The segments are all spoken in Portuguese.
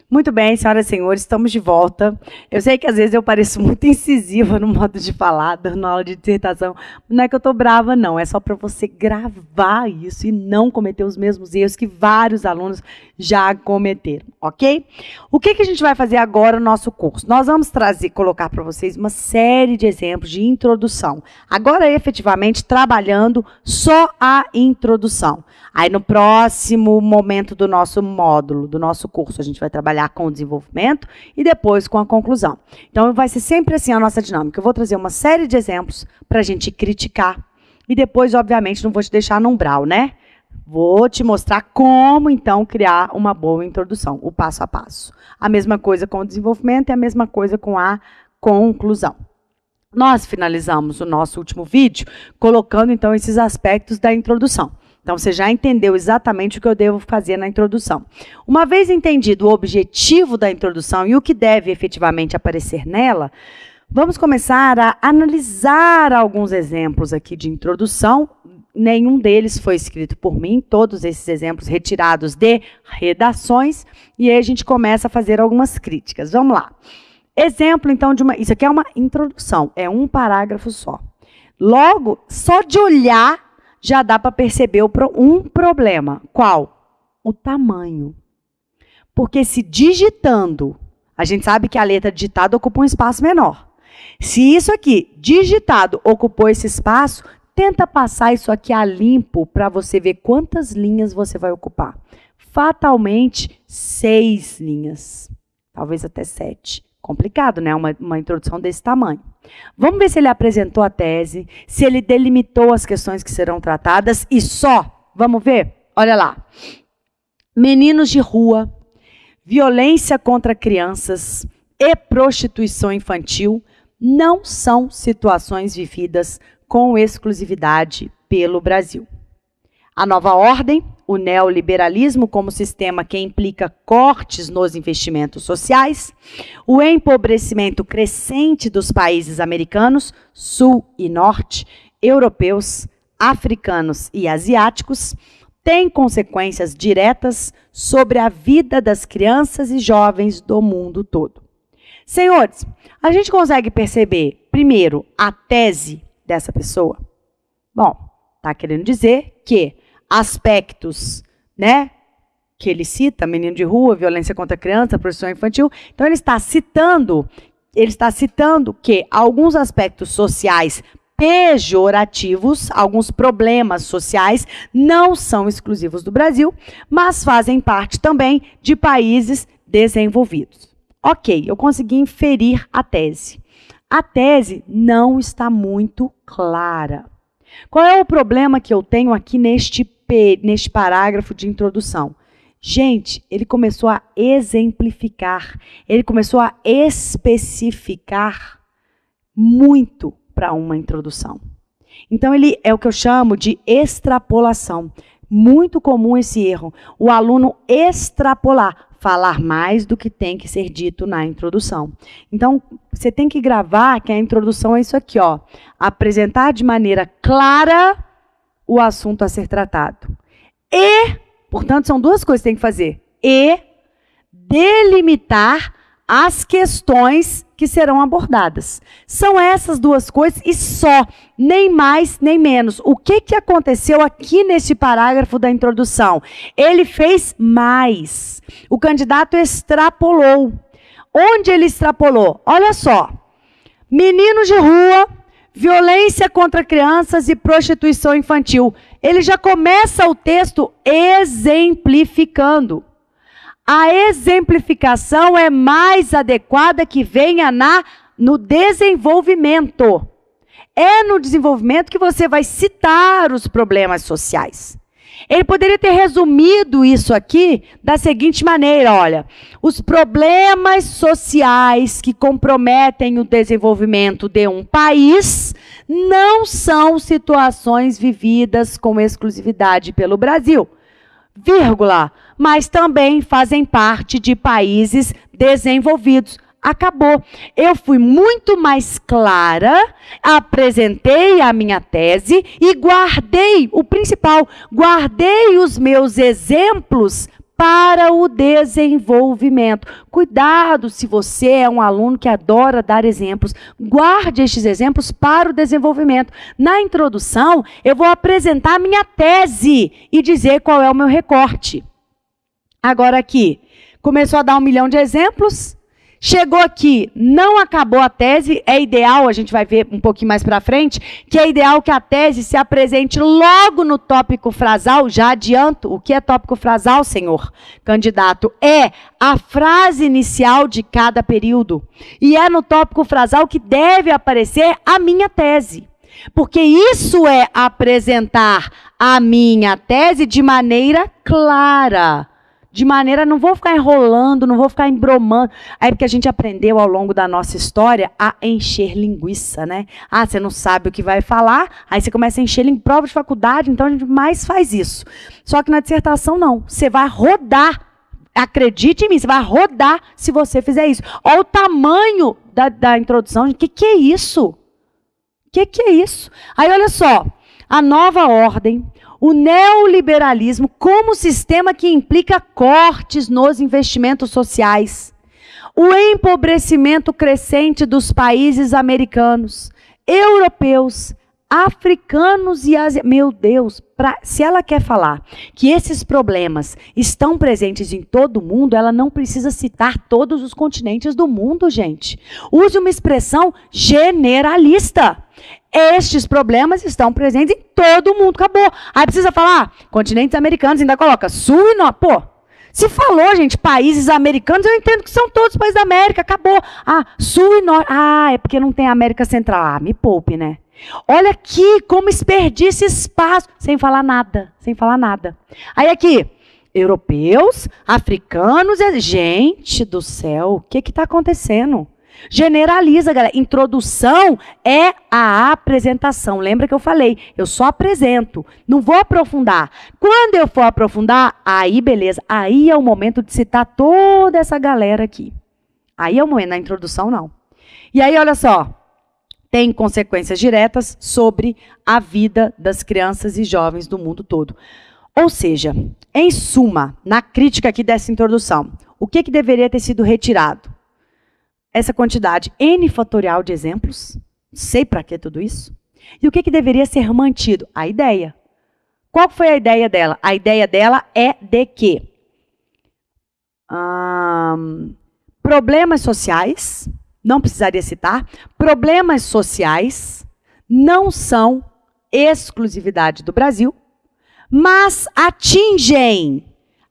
Muito bem, senhoras e senhores, estamos de volta. Eu sei que às vezes eu pareço muito incisiva no modo de falar, dando aula de dissertação. Não é que eu estou brava, não. É só para você gravar isso e não cometer os mesmos erros que vários alunos já cometeram, ok? O que a gente vai fazer agora no nosso curso? Nós vamos colocar para vocês uma série de exemplos de introdução. Agora, efetivamente, trabalhando só a introdução. Aí, no próximo momento do nosso módulo, do nosso curso, a gente vai trabalhar com o desenvolvimento e depois com a conclusão. Então, vai ser sempre assim a nossa dinâmica. Eu vou trazer uma série de exemplos para a gente criticar e depois, obviamente, não vou te deixar no umbral, né? Vou te mostrar como, então, criar uma boa introdução, o passo a passo. A mesma coisa com o desenvolvimento e a mesma coisa com a conclusão. Nós finalizamos o nosso último vídeo colocando, então, esses aspectos da introdução. Então, você já entendeu exatamente o que eu devo fazer na introdução. Uma vez entendido o objetivo da introdução e o que deve efetivamente aparecer nela, vamos começar a analisar alguns exemplos aqui de introdução. Nenhum deles foi escrito por mim, todos esses exemplos retirados de redações, e aí a gente começa a fazer algumas críticas. Vamos lá. Exemplo, então, isso aqui é uma introdução, é um parágrafo só. Logo, só de olhar, já dá para perceber um problema. Qual? O tamanho. Porque se digitando, a gente sabe que a letra digitada ocupa um espaço menor. Se isso aqui, digitado, ocupou esse espaço, tenta passar isso aqui a limpo para você ver quantas linhas você vai ocupar. Fatalmente, 6 linhas. Talvez até 7. Complicado, né? Uma introdução desse tamanho. Vamos ver se ele apresentou a tese, se ele delimitou as questões que serão tratadas e só, vamos ver? Olha lá. Meninos de rua, violência contra crianças e prostituição infantil não são situações vividas com exclusividade pelo Brasil. A nova ordem, o neoliberalismo como sistema que implica cortes nos investimentos sociais, o empobrecimento crescente dos países americanos, sul e norte, europeus, africanos e asiáticos, tem consequências diretas sobre a vida das crianças e jovens do mundo todo. Senhores, a gente consegue perceber, primeiro, a tese dessa pessoa? Bom, está querendo dizer que aspectos, né, que ele cita, menino de rua, violência contra a criança, prostituição infantil. Então, ele está citando que alguns aspectos sociais pejorativos, alguns problemas sociais, não são exclusivos do Brasil, mas fazem parte também de países desenvolvidos. Ok, eu consegui inferir a tese. A tese não está muito clara. Qual é o problema que eu tenho aqui neste parágrafo de introdução? Gente, ele começou a exemplificar, ele começou a especificar muito para uma introdução. Então, ele é o que eu chamo de extrapolação. Muito comum esse erro. O aluno extrapolar, falar mais do que tem que ser dito na introdução. Então, você tem que gravar que a introdução é isso aqui, ó. Apresentar de maneira clara o assunto a ser tratado. E, portanto, são duas coisas que tem que fazer. E delimitar as questões que serão abordadas. São essas duas coisas e só, nem mais nem menos. O que aconteceu aqui nesse parágrafo da introdução? Ele fez mais. O candidato extrapolou. Onde ele extrapolou? Olha só. Meninos de rua, violência contra crianças e prostituição infantil. Ele já começa o texto exemplificando. A exemplificação é mais adequada que venha no desenvolvimento. É no desenvolvimento que você vai citar os problemas sociais. Ele poderia ter resumido isso aqui da seguinte maneira, olha, os problemas sociais que comprometem o desenvolvimento de um país não são situações vividas com exclusividade pelo Brasil, vírgula, mas também fazem parte de países desenvolvidos. Acabou. Eu fui muito mais clara, apresentei a minha tese e guardei o principal, guardei os meus exemplos para o desenvolvimento. Cuidado se você é um aluno que adora dar exemplos. Guarde estes exemplos para o desenvolvimento. Na introdução, eu vou apresentar a minha tese e dizer qual é o meu recorte. Agora aqui, começou a dar 1 milhão de exemplos. Chegou aqui, não acabou a tese, é ideal, a gente vai ver um pouquinho mais para frente, que é ideal que a tese se apresente logo no tópico frasal. Já adianto, o que é tópico frasal, senhor candidato? É a frase inicial de cada período. E é no tópico frasal que deve aparecer a minha tese. Porque isso é apresentar a minha tese de maneira clara. De maneira, não vou ficar enrolando, não vou ficar embromando. Aí porque a gente aprendeu ao longo da nossa história a encher linguiça, né? Ah, você não sabe o que vai falar, aí você começa a encher em prova de faculdade, então a gente mais faz isso. Só que na dissertação não, você vai rodar. Acredite em mim, você vai rodar se você fizer isso. Olha o tamanho da introdução. O que é isso? O que é isso? Aí olha só, a nova ordem, o neoliberalismo como sistema que implica cortes nos investimentos sociais, o empobrecimento crescente dos países americanos, europeus, africanos e asiáticos. Meu Deus, se ela quer falar que esses problemas estão presentes em todo o mundo, ela não precisa citar todos os continentes do mundo, gente. Use uma expressão generalista. Estes problemas estão presentes em todo o mundo. Acabou. Aí precisa falar continentes americanos, ainda coloca sul e norte. Pô, se falou, gente, países americanos, eu entendo que são todos países da América. Acabou. Ah, sul e norte. Ah, é porque não tem América Central. Ah, me poupe, né? Olha aqui como desperdiça espaço. Sem falar nada. Sem falar nada. Aí aqui, europeus, africanos. Gente do céu, o que está acontecendo? Generaliza, galera. Introdução é a apresentação. Lembra que eu falei? Eu só apresento, não vou aprofundar. Quando eu for aprofundar, aí beleza. Aí é o momento de citar toda essa galera aqui. Aí é o momento, na introdução não. E aí, olha só, tem consequências diretas sobre a vida das crianças e jovens do mundo todo. Ou seja, em suma, na crítica aqui dessa introdução, o que deveria ter sido retirado? Essa quantidade N fatorial de exemplos, sei para que tudo isso. E o que deveria ser mantido? A ideia. Qual foi a ideia dela? A ideia dela é de que problemas sociais, não precisaria citar, problemas sociais não são exclusividade do Brasil, mas atingem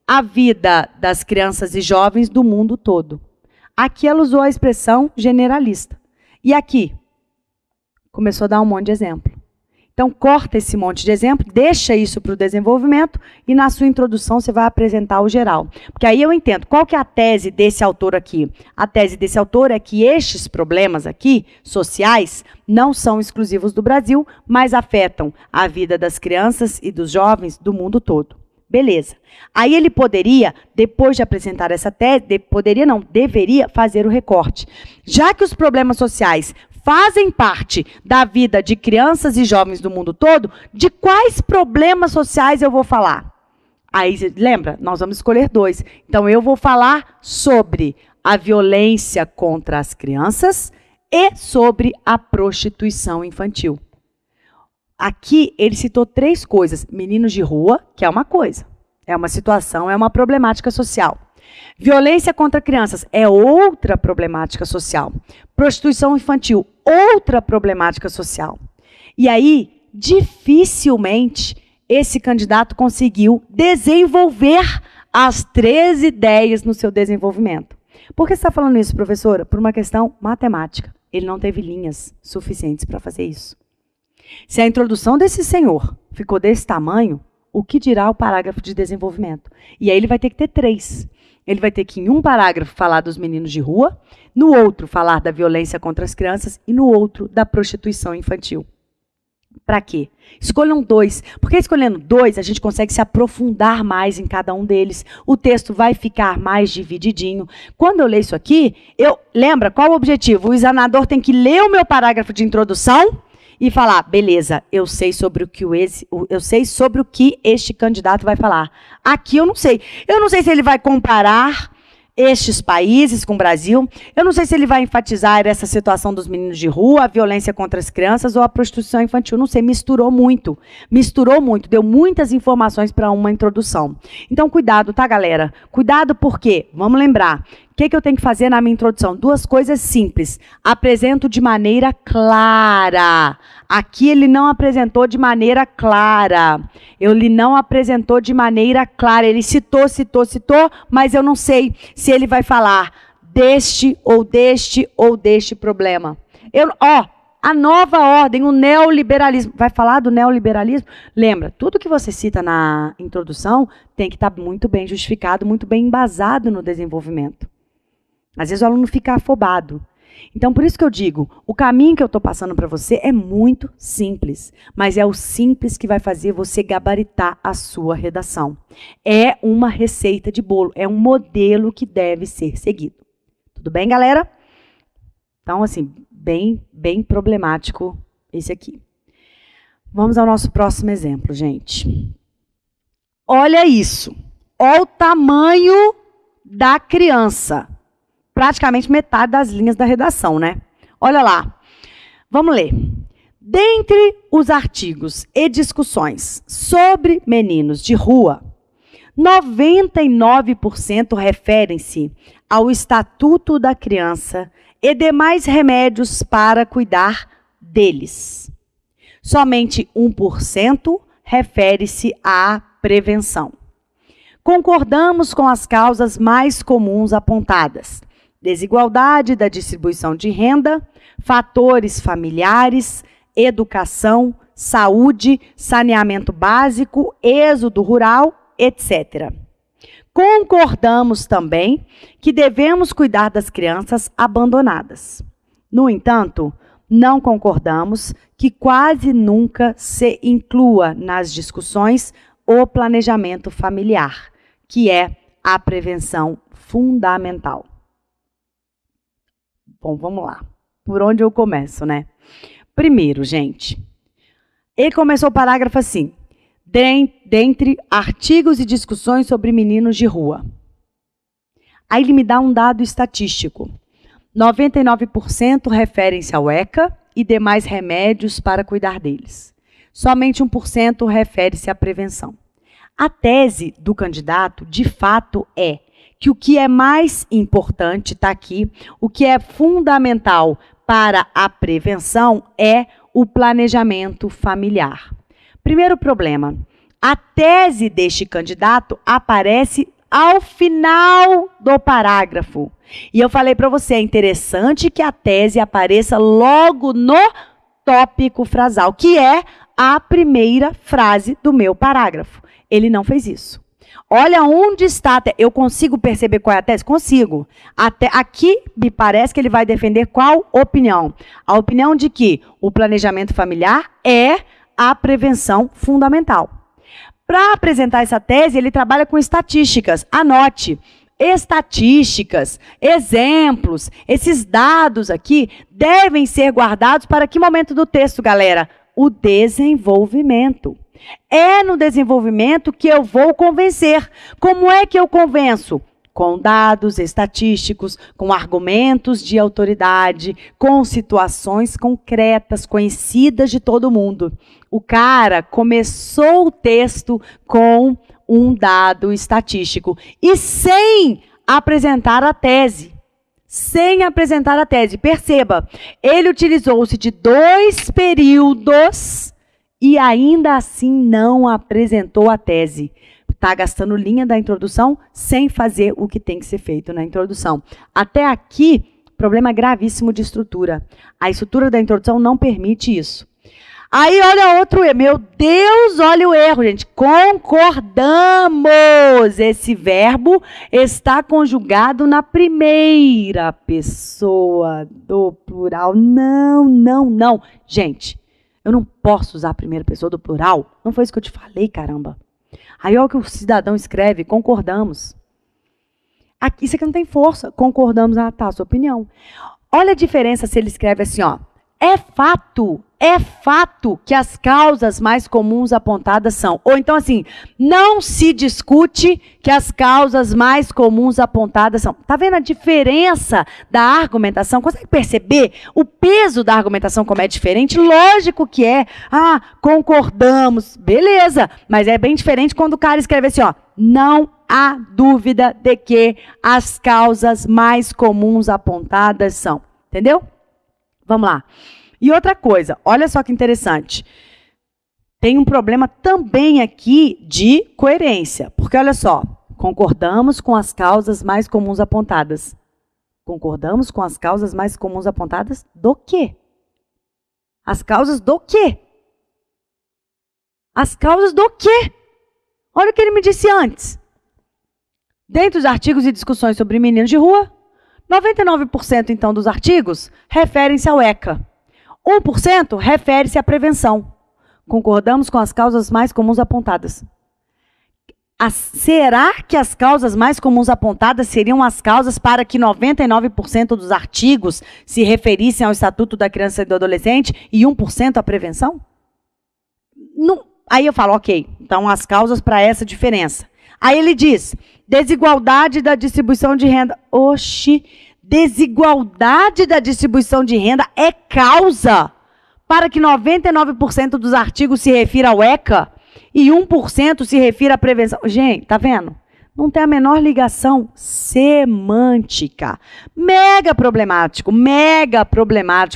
a vida das crianças e jovens do mundo todo. Aqui ela usou a expressão generalista. E aqui, começou a dar um monte de exemplo. Então, corta esse monte de exemplo, deixa isso para o desenvolvimento e na sua introdução você vai apresentar o geral. Porque aí eu entendo, qual que é a tese desse autor aqui? A tese desse autor é que estes problemas aqui, sociais, não são exclusivos do Brasil, mas afetam a vida das crianças e dos jovens do mundo todo. Beleza. Aí ele poderia, depois de apresentar essa tese, deveria fazer o recorte. Já que os problemas sociais fazem parte da vida de crianças e jovens do mundo todo, de quais problemas sociais eu vou falar? Aí, lembra? Nós vamos escolher 2. Então, eu vou falar sobre a violência contra as crianças e sobre a prostituição infantil. Aqui, ele citou 3 coisas. Meninos de rua, que é uma coisa. É uma situação, é uma problemática social. Violência contra crianças é outra problemática social. Prostituição infantil, outra problemática social. E aí, dificilmente, esse candidato conseguiu desenvolver as 3 ideias no seu desenvolvimento. Por que você está falando isso, professora? Por uma questão matemática. Ele não teve linhas suficientes para fazer isso. Se a introdução desse senhor ficou desse tamanho, o que dirá o parágrafo de desenvolvimento? E aí ele vai ter que ter 3. Ele vai ter que, em um parágrafo, falar dos meninos de rua, no outro, falar da violência contra as crianças e no outro, da prostituição infantil. Para quê? Escolham 2. Porque escolhendo 2, a gente consegue se aprofundar mais em cada um deles. O texto vai ficar mais divididinho. Quando eu leio isso aqui, lembra qual o objetivo? O examinador tem que ler o meu parágrafo de introdução e falar, beleza, eu sei sobre o que este candidato vai falar. Aqui eu não sei. Eu não sei se ele vai comparar estes países com o Brasil. Eu não sei se ele vai enfatizar essa situação dos meninos de rua, a violência contra as crianças ou a prostituição infantil. Não sei, misturou muito, deu muitas informações para uma introdução. Então, cuidado, tá, galera? Cuidado porque, vamos lembrar, o que eu tenho que fazer na minha introdução? 2 coisas simples. Apresento de maneira clara. Aqui ele não apresentou de maneira clara. Ele não apresentou de maneira clara. Ele citou, mas eu não sei se ele vai falar deste problema. A nova ordem, o neoliberalismo. Vai falar do neoliberalismo? Lembra, tudo que você cita na introdução tem que estar muito bem justificado, muito bem embasado no desenvolvimento. Às vezes o aluno fica afobado. Então, por isso que eu digo, o caminho que eu estou passando para você é muito simples, mas é o simples que vai fazer você gabaritar a sua redação. É uma receita de bolo, é um modelo que deve ser seguido. Tudo bem, galera? Então, assim, bem problemático esse aqui. Vamos ao nosso próximo exemplo, gente. Olha isso. Olha o tamanho da criança. Praticamente metade das linhas da redação, né? Olha lá. Vamos ler. Dentre os artigos e discussões sobre meninos de rua, 99% referem-se ao Estatuto da Criança e demais remédios para cuidar deles. Somente 1% refere-se à prevenção. Concordamos com as causas mais comuns apontadas: desigualdade da distribuição de renda, fatores familiares, educação, saúde, saneamento básico, êxodo rural, etc. Concordamos também que devemos cuidar das crianças abandonadas. No entanto, não concordamos que quase nunca se inclua nas discussões o planejamento familiar, que é a prevenção fundamental. Bom, vamos lá. Por onde eu começo, né? Primeiro, gente, ele começou o parágrafo assim: dentre artigos e discussões sobre meninos de rua. Aí ele me dá um dado estatístico. 99% referem-se ao ECA e demais remédios para cuidar deles. Somente 1% refere-se à prevenção. A tese do candidato, de fato, é que o que é mais importante, está aqui, o que é fundamental para a prevenção é o planejamento familiar. Primeiro problema, a tese deste candidato aparece ao final do parágrafo. E eu falei para você, é interessante que a tese apareça logo no tópico frasal, que é a primeira frase do meu parágrafo. Ele não fez isso. Olha onde está. Eu consigo perceber qual é a tese? Consigo. Até aqui me parece que ele vai defender qual opinião? A opinião de que o planejamento familiar é a prevenção fundamental. Para apresentar essa tese, ele trabalha com estatísticas. Anote. Estatísticas, exemplos, esses dados aqui devem ser guardados para que momento do texto, galera? O desenvolvimento. É no desenvolvimento que eu vou convencer. Como é que eu convenço? Com dados estatísticos, com argumentos de autoridade, com situações concretas, conhecidas de todo mundo. O cara começou o texto com um dado estatístico e sem apresentar a tese. Perceba, ele utilizou-se de 2 períodos e ainda assim não apresentou a tese. Está gastando linha da introdução sem fazer o que tem que ser feito na introdução. Até aqui, problema gravíssimo de estrutura. A estrutura da introdução não permite isso. Aí, olha outro erro. Meu Deus, olha o erro, gente. Concordamos. Esse verbo está conjugado na primeira pessoa do plural. Não. Gente, eu não posso usar a primeira pessoa do plural. Não foi isso que eu te falei, caramba. Aí, olha o que o cidadão escreve. Concordamos. Aqui, isso aqui não tem força. Concordamos. Ah, tá, sua opinião. Olha a diferença se ele escreve assim, ó. É fato É fato que as causas mais comuns apontadas são. Ou então assim, não se discute que as causas mais comuns apontadas são. Tá vendo a diferença da argumentação? Consegue perceber o peso da argumentação como é diferente? Lógico que é. Ah, concordamos. Beleza. Mas é bem diferente quando o cara escreve assim, ó. Não há dúvida de que as causas mais comuns apontadas são. Entendeu? Vamos lá. E outra coisa, olha só que interessante. Tem um problema também aqui de coerência. Porque olha só, concordamos com as causas mais comuns apontadas. Concordamos com as causas mais comuns apontadas do quê? As causas do quê? As causas do quê? Olha o que ele me disse antes. Dentro dos artigos e discussões sobre meninos de rua, 99% então dos artigos referem-se ao ECA. 1% refere-se à prevenção. Concordamos com as causas mais comuns apontadas. Será que as causas mais comuns apontadas seriam as causas para que 99% dos artigos se referissem ao Estatuto da Criança e do Adolescente e 1% à prevenção? Não. Aí eu falo, ok, então as causas para essa diferença. Aí ele diz, desigualdade da distribuição de renda. Oxi, desigualdade da distribuição de renda é causa para que 99% dos artigos se refira ao ECA e 1% se refira à prevenção. Gente, tá vendo? Não tem a menor ligação semântica. Mega problemático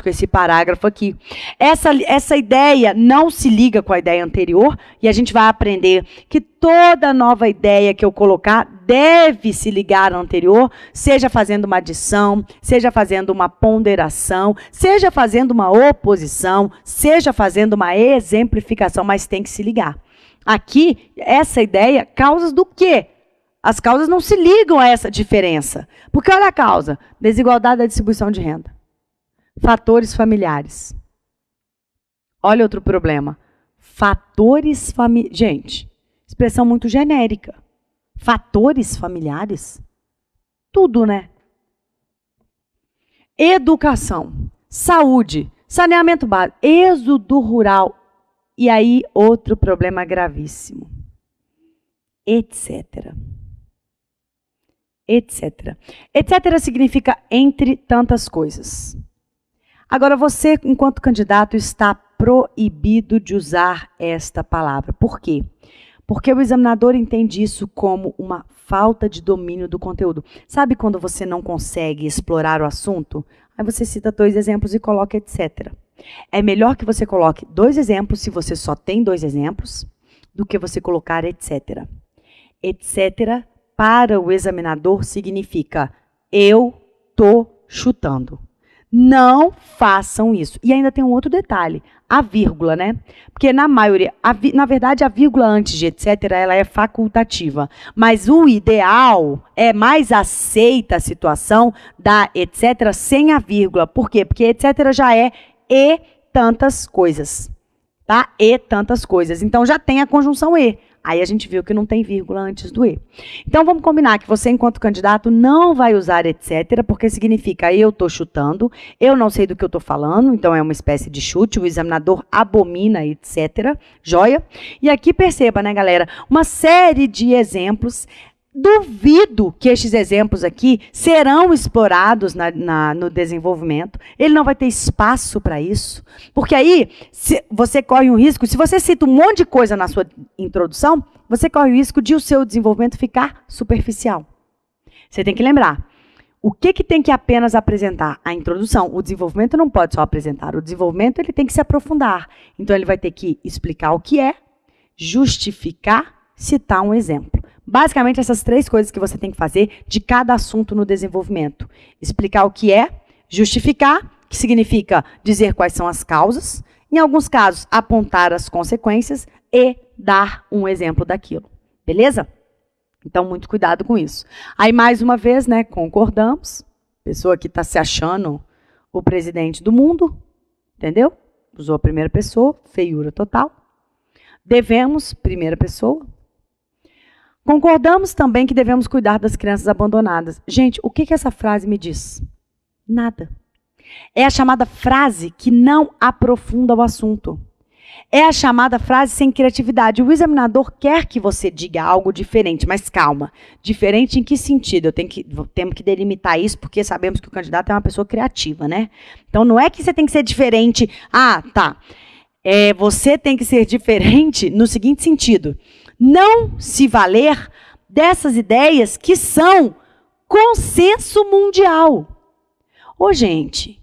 esse parágrafo aqui. Essa ideia não se liga com a ideia anterior e a gente vai aprender que toda nova ideia que eu colocar deve se ligar à anterior, seja fazendo uma adição, seja fazendo uma ponderação, seja fazendo uma oposição, seja fazendo uma exemplificação, mas tem que se ligar. Aqui, essa ideia, causas do quê? As causas não se ligam a essa diferença. Porque olha a causa, desigualdade da distribuição de renda. Fatores familiares. Olha outro problema. Fatores familiares. Gente, expressão muito genérica. Fatores familiares? Tudo, né? Educação, saúde, saneamento básico, êxodo rural. E aí, outro problema gravíssimo. Etc. Etc. Etc. significa entre tantas coisas. Agora, você, enquanto candidato, está proibido de usar esta palavra. Por quê? Porque o examinador entende isso como uma falta de domínio do conteúdo. Sabe quando você não consegue explorar o assunto? Aí você cita 2 exemplos e coloca etc. É melhor que você coloque 2 exemplos, se você só tem 2 exemplos, do que você colocar etc. Etc. para o examinador significa eu tô chutando. Não façam isso. E ainda tem um outro detalhe, a vírgula, né? Porque na maioria, na verdade, a vírgula antes de etc, ela é facultativa. Mas o ideal é mais aceita a situação da etc sem a vírgula. Por quê? Porque etc já é e tantas coisas. Tá? E tantas coisas. Então já tem a conjunção e. Aí a gente viu que não tem vírgula antes do e. Então vamos combinar que você, enquanto candidato, não vai usar etc, porque significa eu estou chutando, eu não sei do que eu estou falando, então é uma espécie de chute, o examinador abomina etc, joia? E aqui perceba, né, galera, uma série de exemplos. Duvido que estes exemplos aqui serão explorados no desenvolvimento. Ele não vai ter espaço para isso. Porque aí você corre um risco, se você cita um monte de coisa na sua introdução, você corre o risco de o seu desenvolvimento ficar superficial. Você tem que lembrar, o que tem que apenas apresentar? A introdução. O desenvolvimento não pode só apresentar. O desenvolvimento ele tem que se aprofundar. Então, ele vai ter que explicar o que é, justificar, citar um exemplo. Basicamente, essas 3 coisas que você tem que fazer de cada assunto no desenvolvimento. Explicar o que é, justificar, que significa dizer quais são as causas, em alguns casos, apontar as consequências e dar um exemplo daquilo. Beleza? Então, muito cuidado com isso. Aí, mais uma vez, né, concordamos. Pessoa que está se achando o presidente do mundo, entendeu? Usou a primeira pessoa, feiura total. Devemos, primeira pessoa. Concordamos também que devemos cuidar das crianças abandonadas. Gente, o que essa frase me diz? Nada. É a chamada frase que não aprofunda o assunto. É a chamada frase sem criatividade. O examinador quer que você diga algo diferente, mas calma. Diferente em que sentido? Temos que delimitar isso, porque sabemos que o candidato é uma pessoa criativa, né? Então, não é que você tem que ser diferente. Ah, tá. Você tem que ser diferente no seguinte sentido. Não se valer dessas ideias que são consenso mundial. Ô, gente...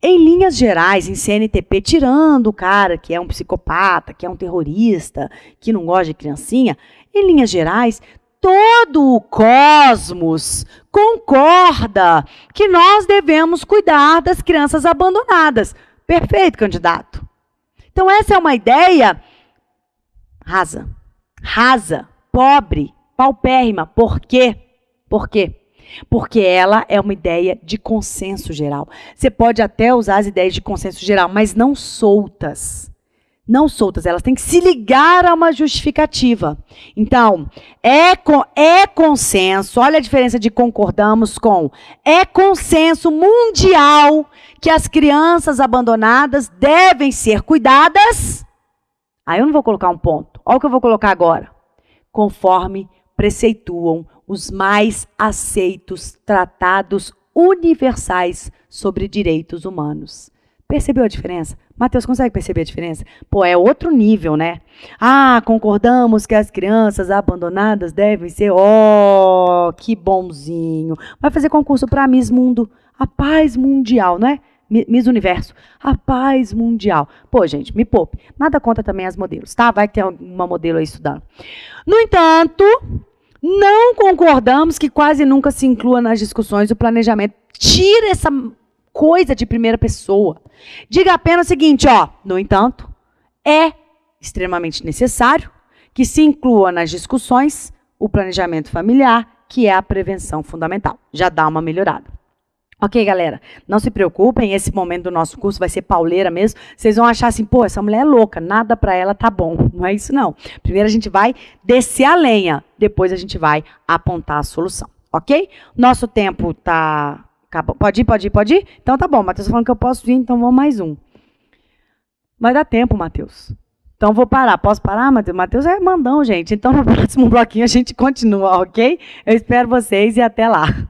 Em linhas gerais, em CNTP, tirando o cara que é um psicopata, que é um terrorista, que não gosta de criancinha, em linhas gerais, todo o cosmos concorda que nós devemos cuidar das crianças abandonadas. Perfeito, candidato. Então, essa é uma ideia rasa, pobre, paupérrima. Por quê? Por quê? Porque ela é uma ideia de consenso geral. Você pode até usar as ideias de consenso geral, mas não soltas. Não soltas, elas têm que se ligar a uma justificativa. Então, é consenso, olha a diferença de concordamos com. É consenso mundial que as crianças abandonadas devem ser cuidadas. Aí eu não vou colocar um ponto. Olha o que eu vou colocar agora. Conforme preceituam os mais aceitos tratados universais sobre direitos humanos. Percebeu a diferença? Mateus, consegue perceber a diferença? Pô, é outro nível, né? Ah, concordamos que as crianças abandonadas devem ser... Oh, que bonzinho. Vai fazer concurso para Miss Mundo. A paz mundial, não é? Miss Universo. A paz mundial. Pô, gente, me poupe. Nada contra também as modelos, tá? Vai ter uma modelo aí estudando. No entanto... Não concordamos que quase nunca se inclua nas discussões o planejamento. Tira essa coisa de primeira pessoa. Diga apenas o seguinte, ó. No entanto, é extremamente necessário que se inclua nas discussões o planejamento familiar, que é a prevenção fundamental. Já dá uma melhorada. Ok, galera? Não se preocupem, esse momento do nosso curso vai ser pauleira mesmo. Vocês vão achar assim, pô, essa mulher é louca, nada pra ela tá bom. Não é isso, não. Primeiro a gente vai descer a lenha, depois a gente vai apontar a solução, ok? Nosso tempo tá... Pode ir? Então tá bom, Matheus tá falando que eu posso ir, então vamos mais um. Vai dar tempo, Matheus. Então vou parar. Posso parar, Matheus? Matheus é mandão, gente. Então no próximo bloquinho a gente continua, ok? Eu espero vocês e até lá.